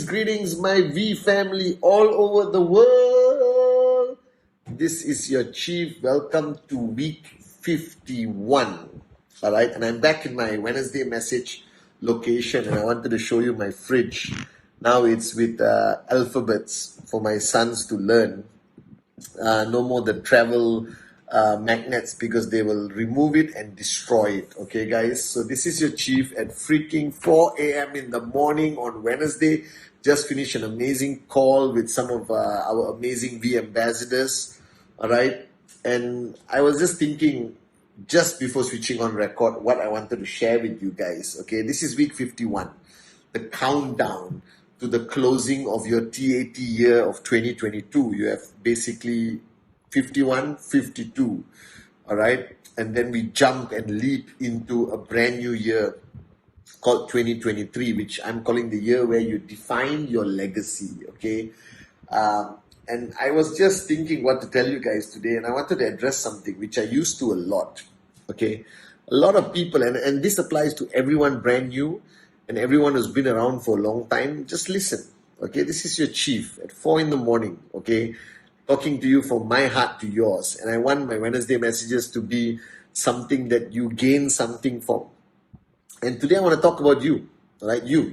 Greetings, my V family all over the world. This is your Chief. Welcome to week 51. All right, and I'm back in my Wednesday message location, and I wanted to show you my fridge. Now it's with alphabets for my sons to learn. No more the travel magnets, because they will remove it and destroy it. Okay, guys, so this is your Chief at freaking 4 a.m. in the morning on Wednesday. Just finished an amazing call with some of our amazing V ambassadors. All right, and I was just thinking, just before switching on record, what I wanted to share with you guys. Okay, this is week 51, the countdown to the closing of your TAT year of 2022. You have basically 51, 52, all right? And then we jump and leap into a brand new year called 2023, which I'm calling the year where you define your legacy, okay? And I was just thinking what to tell you guys today, and I wanted to address something which I used to a lot, okay? A lot of people, and this applies to everyone brand new and everyone who's been around for a long time, just listen, okay? This is your Chief at 4 in the morning, okay? Talking to you from my heart to yours. And I want my Wednesday messages to be something that you gain something from. And today I want to talk about you, right? You,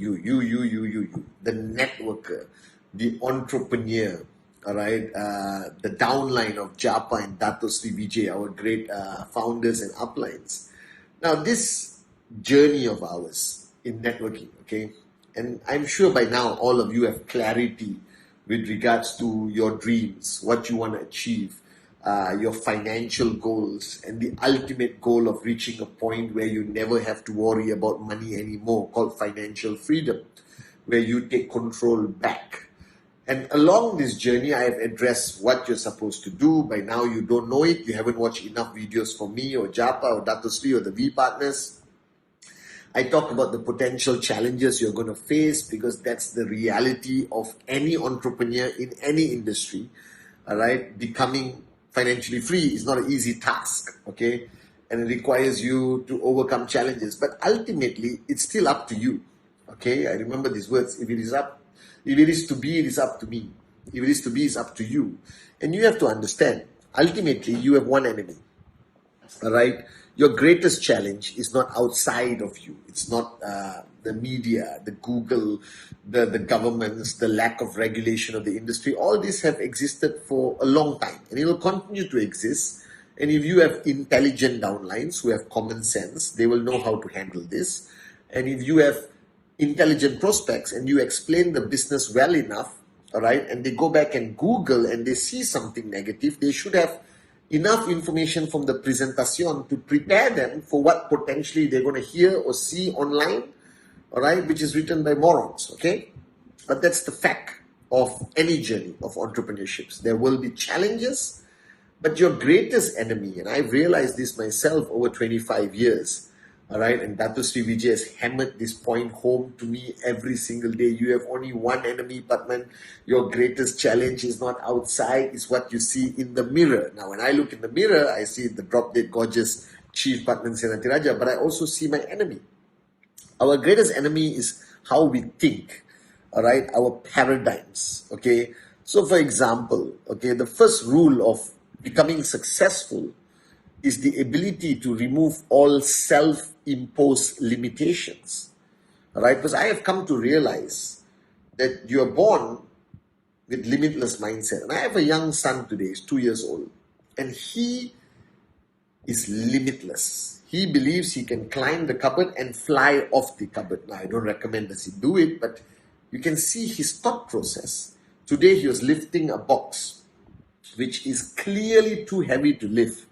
the networker, the entrepreneur, all right? The downline of Japa and Dato Sri Vijay, our great founders and uplines. Now, this journey of ours in networking, okay? And I'm sure by now all of you have clarity with regards to your dreams, what you want to achieve, your financial goals, and the ultimate goal of reaching a point where you never have to worry about money anymore, called financial freedom, where you take control back. And along this journey, I have addressed what you're supposed to do. By now, you don't know it. You haven't watched enough videos from me or Japa or Dato Sri or the V partners. I talk about the potential challenges you're going to face, because that's the reality of any entrepreneur in any industry, all right? Becoming financially free is not an easy task, okay? And it requires you to overcome challenges. But ultimately, it's still up to you, okay? I remember these words. If it is to be, it is up to me. If it is to be, it's up to you. And you have to understand, ultimately, you have one enemy, all right? Your greatest challenge is not outside of you. It's not the media, the Google, the governments, the lack of regulation of the industry. All these have existed for a long time, and it will continue to exist. And if you have intelligent downlines who have common sense, they will know how to handle this. And if you have intelligent prospects and you explain the business well enough, all right, and they go back and Google and they see something negative, they should have enough information from the presentation to prepare them for what potentially they're going to hear or see online, all right, which is written by morons, okay? But that's the fact of any journey of entrepreneurships. There will be challenges, but your greatest enemy, and I've realized this myself over 25 years, all right, and Dato Sri Vijay has hammered this point home to me every single day. You have only one enemy, Pathman. Your greatest challenge is not outside, it's what you see in the mirror. Now, when I look in the mirror, I see the drop-dead gorgeous Chief Pathman Senathirajah, but I also see my enemy. Our greatest enemy is how we think, all right, our paradigms, okay? So, for example, okay, the first rule of becoming successful is the ability to remove all self-imposed limitations, all right? Because I have come to realize that you're born with limitless mindset. And I have a young son today, he's 2 years old, and he is limitless. He believes he can climb the cupboard and fly off the cupboard. Now, I don't recommend that he do it, but you can see his thought process. Today, he was lifting a box, which is clearly too heavy to lift.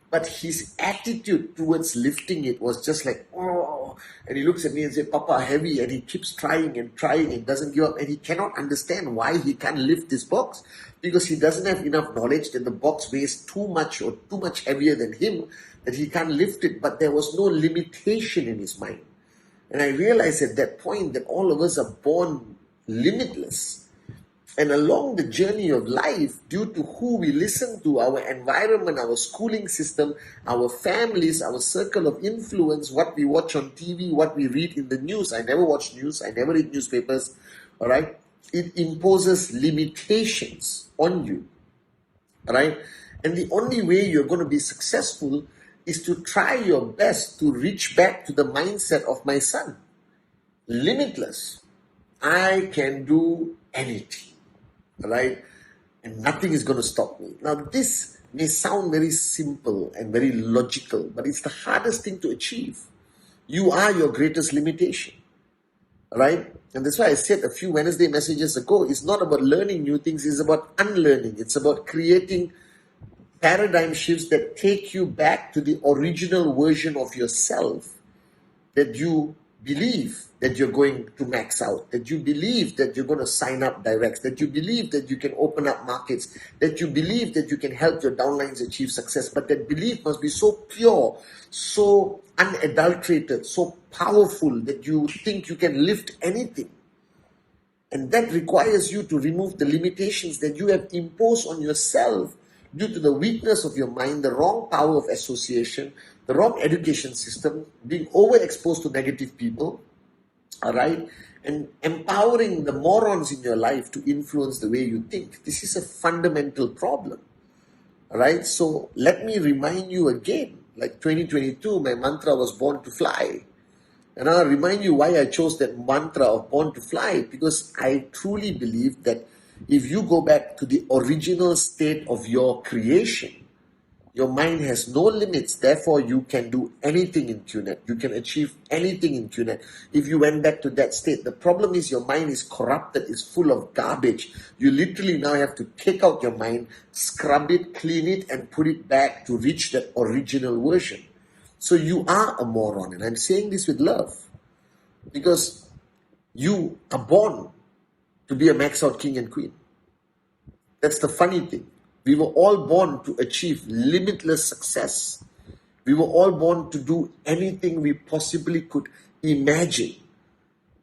But his attitude towards lifting it was just like, oh. And he looks at me and says, Papa, heavy. And he keeps trying and doesn't give up. And he cannot understand why he can't lift this box, because he doesn't have enough knowledge that the box weighs too much or too much heavier than him, that he can't lift it. But there was no limitation in his mind. And I realized at that point that all of us are born limitless. And along the journey of life, due to who we listen to, our environment, our schooling system, our families, our circle of influence, what we watch on TV, what we read in the news. I never watch news. I never read newspapers. All right. It imposes limitations on you. All right. And the only way you're going to be successful is to try your best to reach back to the mindset of my son. Limitless. I can do anything. Right? And nothing is going to stop me. Now, this may sound very simple and very logical, but it's the hardest thing to achieve. You are your greatest limitation. Right? And that's why I said a few Wednesday messages ago, it's not about learning new things, it's about unlearning. It's about creating paradigm shifts that take you back to the original version of yourself, that you believe that you're going to max out, that you believe that you're going to sign up directs, that you believe that you can open up markets, that you believe that you can help your downlines achieve success. But that belief must be so pure, so unadulterated, so powerful that you think you can lift anything. And that requires you to remove the limitations that you have imposed on yourself due to the weakness of your mind, the wrong power of association, the wrong education system, being overexposed to negative people, all right, and empowering the morons in your life to influence the way you think. This is a fundamental problem, all right? So let me remind you again, like 2022, my mantra was born to fly. And I'll remind you why I chose that mantra of born to fly, because I truly believe that if you go back to the original state of your creation, your mind has no limits. Therefore, you can do anything in qnet. You can achieve anything in qnet. If you went back to that state, the problem is your mind is corrupted, it's full of garbage. You literally now have to take out your mind, scrub it, clean it, and put it back to reach that original version. So you are a moron, and I'm saying this with love, because you are born to be a max out king and queen. That's the funny thing. We were all born to achieve limitless success. We were all born to do anything we possibly could imagine.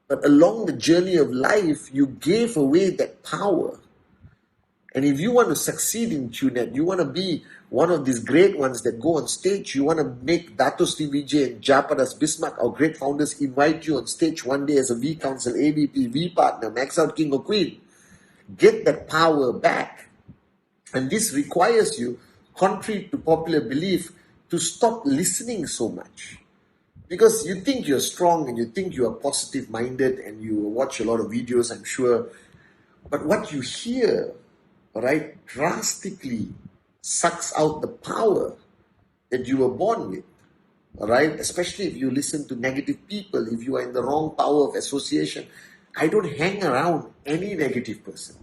But along the journey of life, you gave away that power. And if you want to succeed in qnet, you want to be one of these great ones that go on stage, you want to make Dato Sri Vijay and Japadas Bismarck, our great founders, invite you on stage one day as a V Council, AVP, V Partner, Max Out King or Queen. Get that power back. And this requires you, contrary to popular belief, to stop listening so much. Because you think you're strong and you think you are positive-minded and you watch a lot of videos, I'm sure. But what you hear, right, drastically sucks out the power that you were born with. All right, especially if you listen to negative people, if you are in the wrong power of association. I don't hang around any negative person.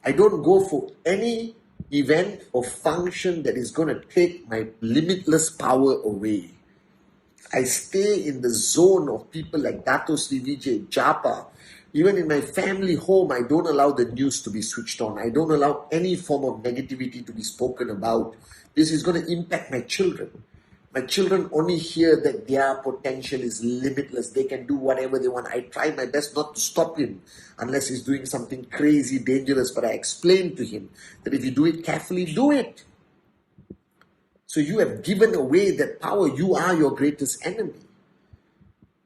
I don't go for any event or function that is going to take my limitless power away. I stay in the zone of people like Dato Sri Vijay, Japa. Even in my family home, I don't allow the news to be switched on. I don't allow any form of negativity to be spoken about. This is going to impact my children. My children only hear that their potential is limitless. They can do whatever they want. I try my best not to stop him unless he's doing something crazy, dangerous. But I explain to him that if you do it carefully, do it. So you have given away that power. You are your greatest enemy.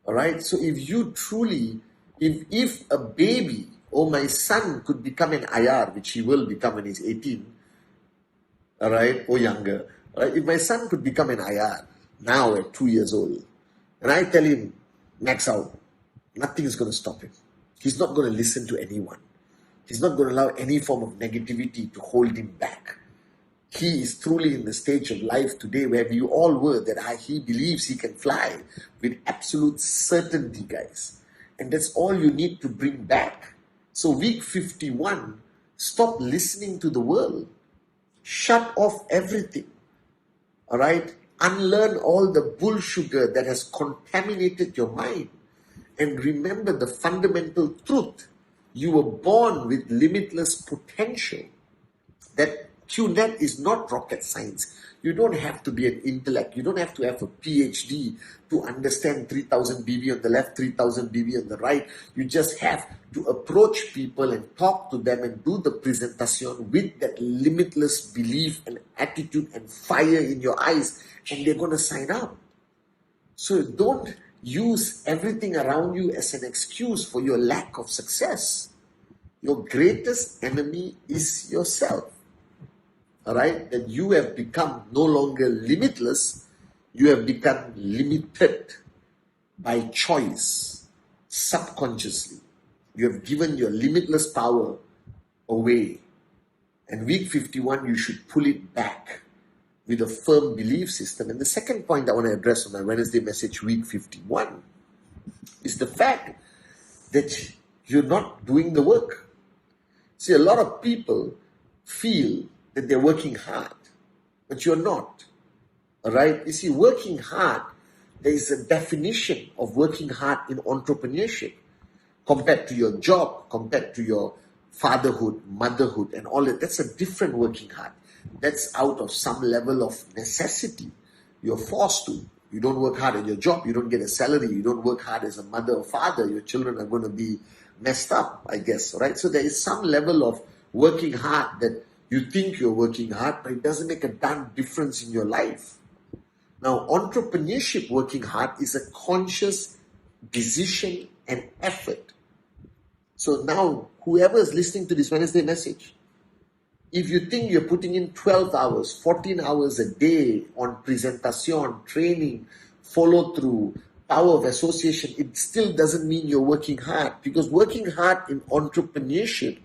All right? So if you truly, if a baby or my son could become an IR, which he will become when he's 18, all right, or younger, right? If my son could become an IR now at 2 years old, and I tell him, max out, nothing is going to stop him. He's not going to listen to anyone. He's not going to allow any form of negativity to hold him back. He is truly in the stage of life today where we all were, that he believes he can fly with absolute certainty, guys. And that's all you need to bring back. So week 51, stop listening to the world. Shut off everything. All right? Unlearn all the bull sugar that has contaminated your mind. And remember the fundamental truth. You were born with limitless potential. That qnet is not rocket science. You don't have to be an intellect. You don't have to have a PhD to understand 3000 BB on the left, 3000 BB on the right. You just have to approach people and talk to them and do the presentation with that limitless belief and attitude and fire in your eyes, and they're going to sign up. So don't use everything around you as an excuse for your lack of success. Your greatest enemy is yourself. All right? That you have become no longer limitless, you have become limited by choice, subconsciously. You have given your limitless power away. And week 51, you should pull it back with a firm belief system. And the second point I want to address on my Wednesday message, week 51, is the fact that you're not doing the work. See, a lot of people feel that they're working hard, but you're not. All right? You see, working hard, there is a definition of working hard in entrepreneurship compared to your job, compared to your fatherhood, motherhood, and all that. That's a different working hard. That's out of some level of necessity. You're forced to. You don't work hard at your job, you don't get a salary. You don't work hard as a mother or father, your children are going to be messed up, I guess, right? So there is some level of working hard that you think you're working hard, but it doesn't make a darn difference in your life. Now, entrepreneurship, working hard, is a conscious decision and effort. So now, whoever is listening to this Wednesday message, if you think you're putting in 12 hours, 14 hours a day on presentation, training, follow through, power of association, it still doesn't mean you're working hard, because working hard in entrepreneurship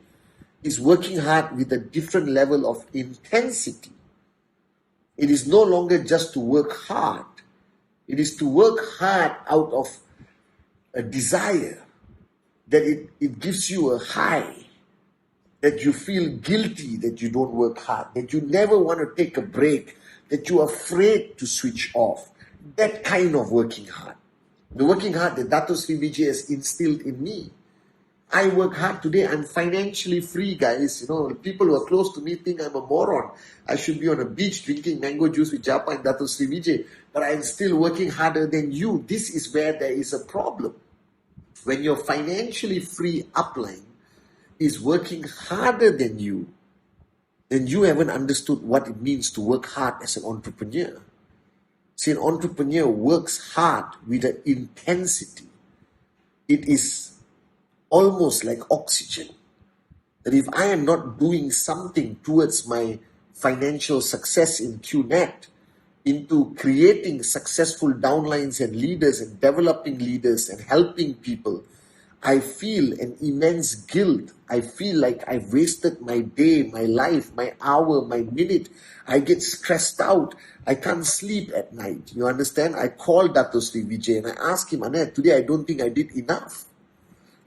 is working hard with a different level of intensity. It is no longer just to work hard. It is to work hard out of a desire, that it gives you a high, that you feel guilty that you don't work hard, that you never want to take a break, that you're afraid to switch off. That kind of working hard. The working hard that Dato Sri Vijay has instilled in me. I work hard today. I'm financially free, guys. You know, people who are close to me think I'm a moron. I should be on a beach drinking mango juice with Japa and Dato Sri Vijay. But I'm still working harder than you. This is where there is a problem. When your financially free upline is working harder than you, then you haven't understood what it means to work hard as an entrepreneur. See, an entrepreneur works hard with an intensity. It is almost like oxygen. That if I am not doing something towards my financial success in qnet, into creating successful downlines and leaders and developing leaders and helping people, I feel an immense guilt. I feel like I've wasted my day, my life, my hour, my minute. I get stressed out. I can't sleep at night. You understand? I call Dato Sri Vijay and I ask him, Anet, today I don't think I did enough.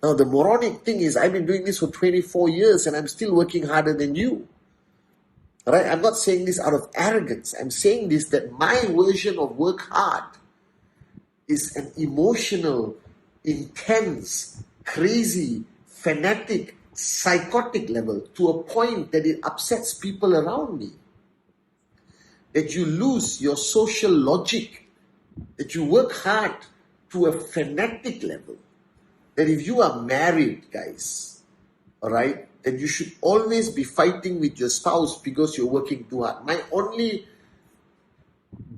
Now, the moronic thing is, I've been doing this for 24 years and I'm still working harder than you. All right? I'm not saying this out of arrogance. I'm saying this that my version of work hard is an emotional, intense, crazy, fanatic, psychotic level, to a point that it upsets people around me. That you lose your social logic. That you work hard to a fanatic level. That if you are married, guys, all right, then you should always be fighting with your spouse because you're working too hard. My only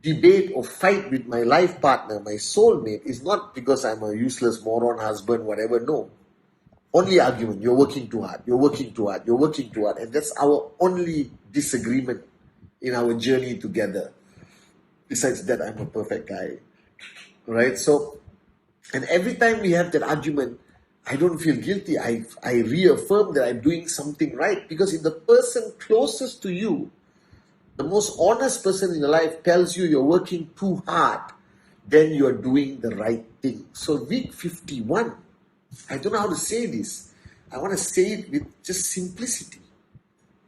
debate or fight with my life partner, my soulmate, is not because I'm a useless moron husband, whatever. No. Only argument, you're working too hard, you're working too hard, you're working too hard. And that's our only disagreement in our journey together. Besides that, I'm a perfect guy. Right? So, and every time we have that argument, I don't feel guilty. I reaffirm that I'm doing something right. Because if the person closest to you, the most honest person in your life, tells you you're working too hard, then you're doing the right thing. So week 51, I don't know how to say this. I want to say it with just simplicity.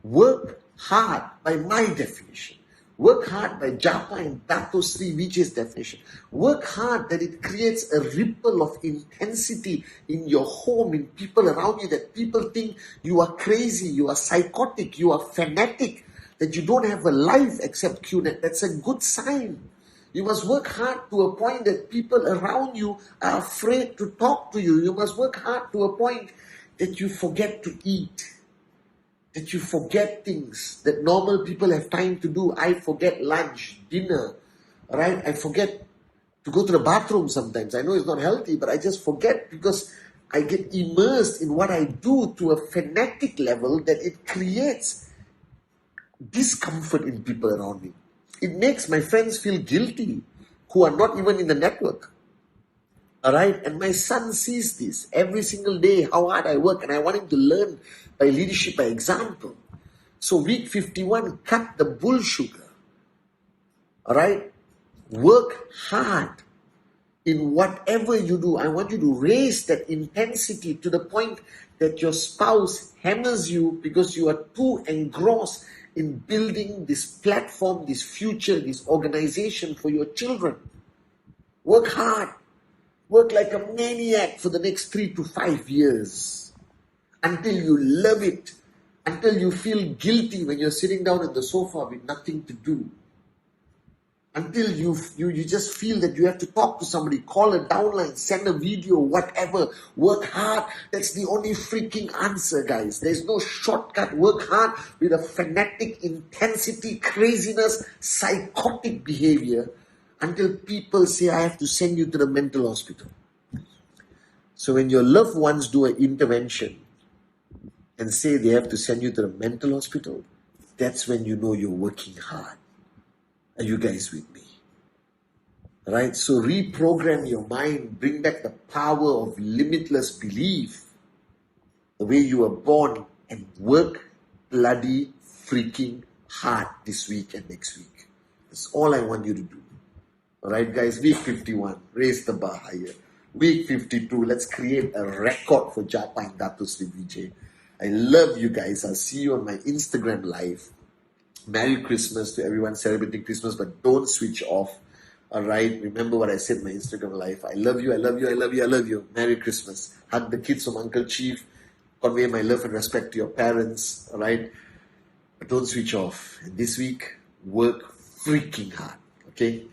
Work hard, by my definition. Work hard by Japa and Dato Sri Vijay's definition. Work hard that it creates a ripple of intensity in your home, in people around you, that people think you are crazy, you are psychotic, you are fanatic, that you don't have a life except qnet. That's a good sign. You must work hard to a point that people around you are afraid to talk to you. You must work hard to a point that you forget to eat, that you forget things that normal people have time to do. I forget lunch, dinner, right? I forget to go to the bathroom sometimes. I know it's not healthy, but I just forget because I get immersed in what I do to a fanatic level that it creates discomfort in people around me. It makes my friends feel guilty who are not even in the network. All right, and my son sees this every single day, how hard I work, and I want him to learn by leadership, by example. So week 51, cut the bull sugar. All right, work hard in whatever you do. I want you to raise that intensity to the point that your spouse hammers you because you are too engrossed in building this platform, this future, this organization for your children. Work hard. Work like a maniac for the next 3 to 5 years until you love it, until you feel guilty when you're sitting down on the sofa with nothing to do, until you just feel that you have to talk to somebody, call a downline, send a video, whatever. Work hard. That's the only freaking answer, guys. There's no shortcut. Work hard with a fanatic intensity, craziness, psychotic behavior until people say, I have to send you to the mental hospital. So when your loved ones do an intervention and say they have to send you to the mental hospital, that's when you know you're working hard. Are you guys with me? Right? So reprogram your mind, bring back the power of limitless belief, the way you were born, and work bloody freaking hard this week and next week. That's all I want you to do. Alright guys, week 51, raise the bar higher. Week 52, let's create a record for Japa and Dato Sri Vijay. I love you guys. I'll see you on my Instagram live. Merry Christmas to everyone celebrating Christmas, but don't switch off. Alright, remember what I said in my Instagram live. I love you, I love you, I love you, I love you. Merry Christmas. Hug the kids from Uncle Chief. Convey my love and respect to your parents. Alright, but don't switch off. And this week, work freaking hard. Okay?